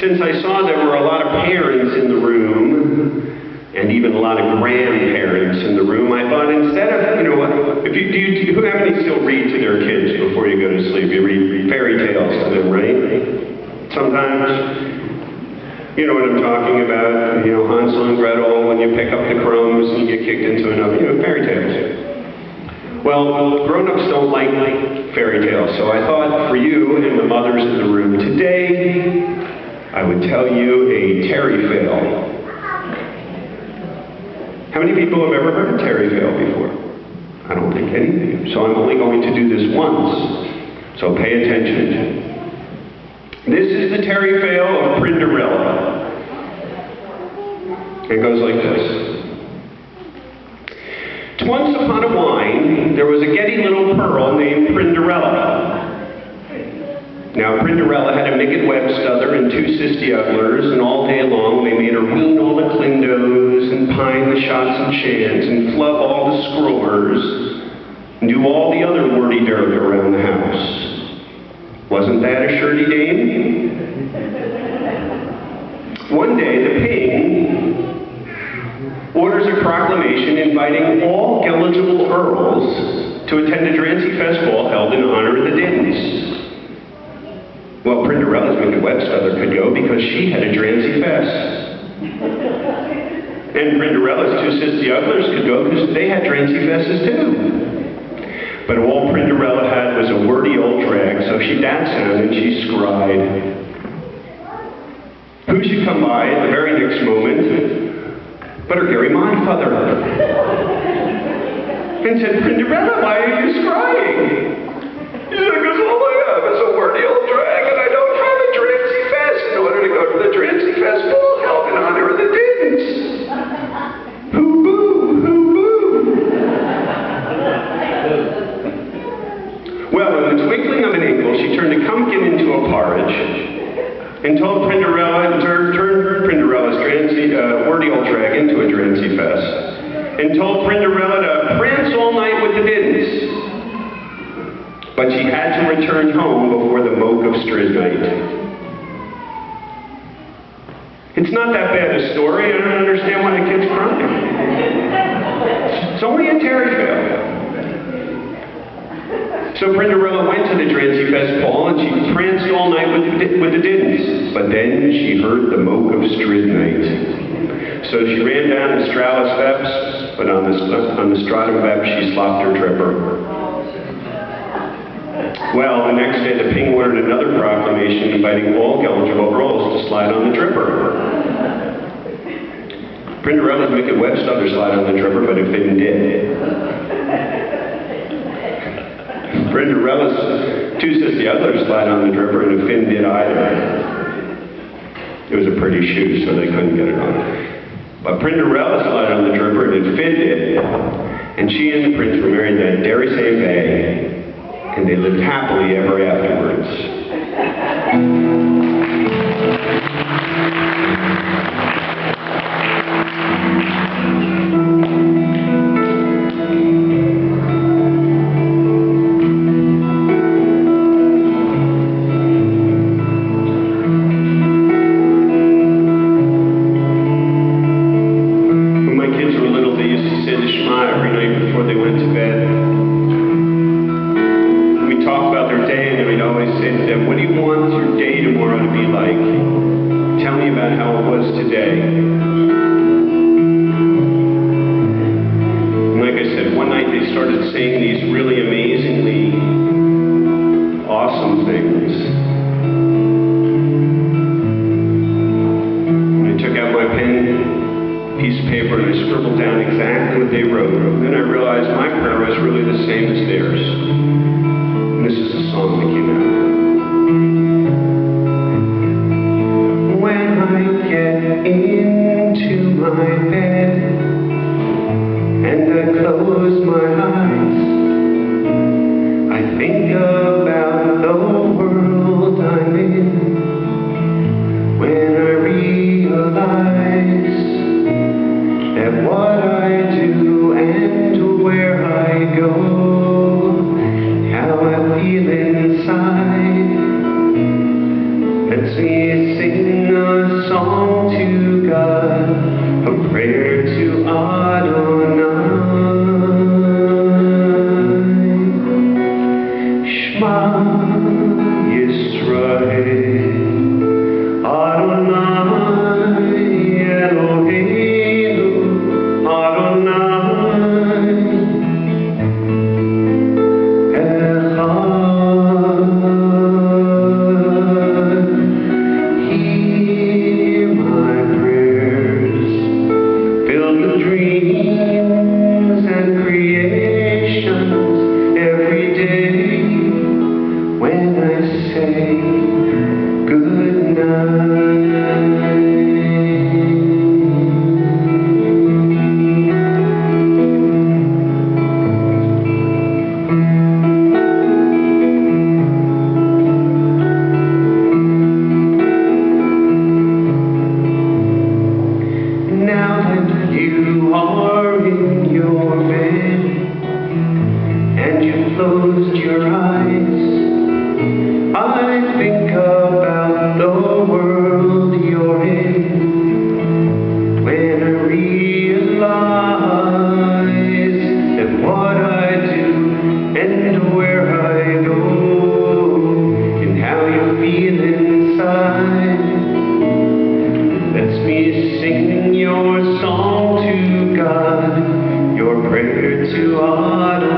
since I saw there were a lot of parents in the room, and even a lot of grandparents in the room, I thought instead of, you know what, how many still read to their kids before you go to sleep? You read fairy tales to them, right? Sometimes. You know what I'm talking about, you know, Hansel and Gretel, when you pick up the crumbs and you get kicked into an oven, you know, fairy tales. Well, grown-ups don't like fairy tales, so I thought for you and the mothers in the room today, I would tell you a Terry Fail. How many people have ever heard of Terry Fail before? I don't think any of you, so I'm only going to do this once, so pay attention. This is the Terry Fail of Prinderella. It goes like this. Once upon a while, there was a giddy little pearl named Prinderella. Now, Prinderella had a micked webstother and 2 sisty ugglers, and all day long they made her wean all the clindos, and pine the shots and shans, and flub all the scrollers, and do all the other wordy-dirt around the house. Wasn't that a shirty dame? One day, the King orders a proclamation inviting all eligible earls to attend a Drancy Fest ball held in honor of the Dins. Well, Prinderella's wicked webstother could go because she had a Drancy Fest. And Prinderella's 2 sisty ugglers could go because they had Drancy Fests too. But all Prinderella had was a wordy old drag, so she danced down and she scried. Who should come by at the very next moment but her Gary Mindfather, and said, Prinderella, why are you scrying? She said, because all I have is a wordy old drag, and I don't have a Drancy Fest in order to go to the Drancy Fest ball held in honor of the Dins. Hoo-boo, hoo-boo. Well, in the twinkling of an inkle, she turned a pumpkin into a porridge, and told Prinderella, turned Prinderella's wordy old drag into a Drancy Fest, and told Prinderella to prance all night with the Dins. But she had to return home before the moke of Stridnight. It's not that bad a story. I don't understand why the kid's crying. It's only a Terry Fail. So Prinderella went to the Drancy Fest ball and she pranced all night with the Dins. But then she heard the moke of Stridnight. So she ran down the Stralis Veps, but on the Stratum Vep she slopped her tripper. Well, the next day the King ordered another proclamation inviting all eligible earls to slide on the tripper. Prinderella's wicked webstother slide on the tripper, but it did. Prinderella's 2 sisty ugglers slide on the tripper, and the Finn did either. It was a pretty shoe, so they couldn't get it on. But Prinderella slide on the tripper, and Finn did. And she and the prince were married that very same day, and they lived happily ever afterwards. Let's see, sing autumn.